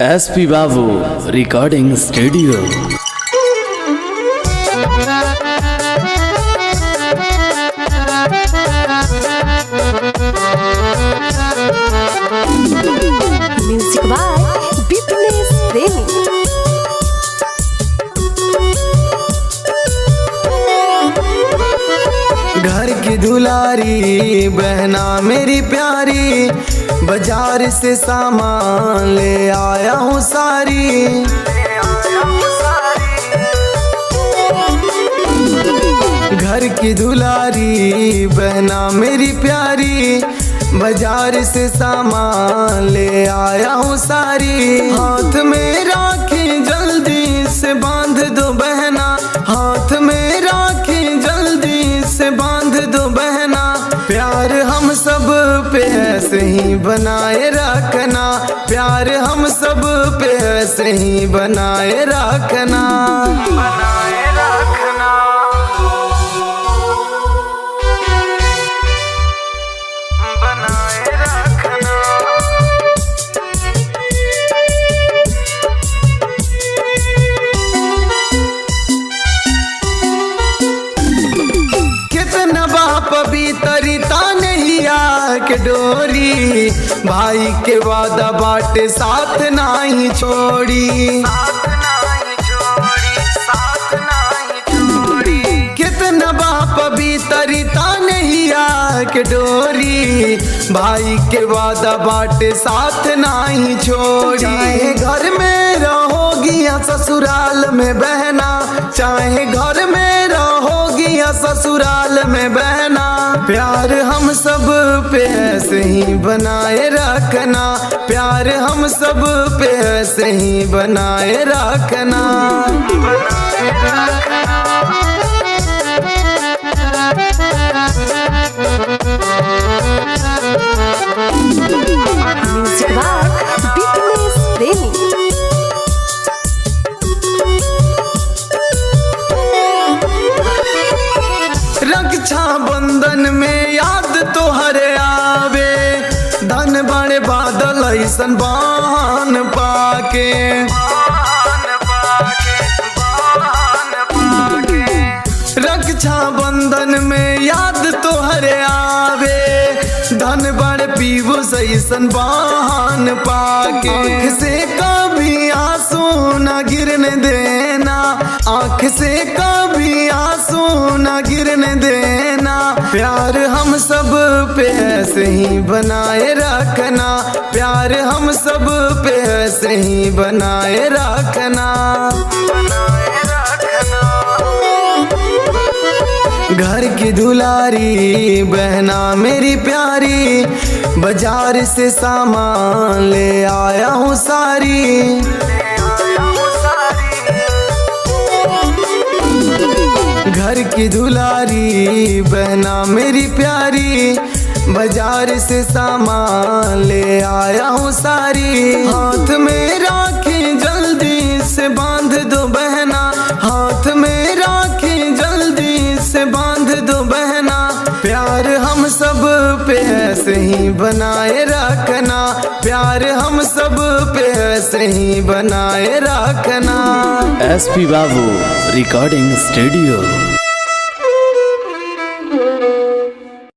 SP बाबू recording studio. Music by बिपनेश प्रेमी। घर की दुलारी बहना मेरी प्यारी, बाजार से सामान ले आया हूँ सारी। घर की दुलारी बहना मेरी प्यारी, बाजार से सामान ले आया हूँ सारी। हाथ में राखी जल्दी से बांध दो बहना, हाथ में राखी जल्दी से बांध दो बहना। प्यार हम सब पे ऐसे ही बनाए रखना, प्यार हम सब पे ऐसे ही बनाए रखना, बनाए रखना, बनाए रखना। कितना बाप पवित्रता नहीं आके डोरी, भाई के वादा बाटे साथ नहीं छोड़ी, कितना बाप पवित्रता नहीं आके डोरी, भाई के वादा बाटे साथ नहीं छोड़ी। चाहे घर में रहोगी या ससुराल में बहना, चाहे घर में रहोगी या ससुराल में बहना, प्यार हम सब पे ऐसे ही बनाए रखना, प्यार हम सब पे ऐसे ही बनाए रखना, बनाए रखना। म्यूजिक बाय बिपनेश प्रेमी। रक्षा बंधन में याद तो हरे आवे, धन बड़े बादल ऐसन बान पाके, रक्षा बंधन में याद तो हरे आवे, धन बड़े पीबू सैसन बहान पाके। आँख से कभी आंसू न गिरने देना, आँख से कभी आंसू न गिरने देना। प्यार हम सब पे ऐसे ही बनाए रखना, प्यार हम सब पे ऐसे ही बनाए रखना, बनाए रखना। घर की दुलारी बहना मेरी प्यारी, बाजार से सामान ले आया हूँ सारी। घर की दुलारी बहना मेरी प्यारी, बाजार से सामान ले आया हूँ सारी। हाथ में राखी जल्दी से बांध दो बहना, हाथ में राखी जल्दी से बांध दो बहना। प्यार हम सब पे ऐसे ही बनाए रखना, प्यार हम सब पे ऐसे ही बनाए रखना। एसपी बाबू रिकॉर्डिंग स्टूडियो।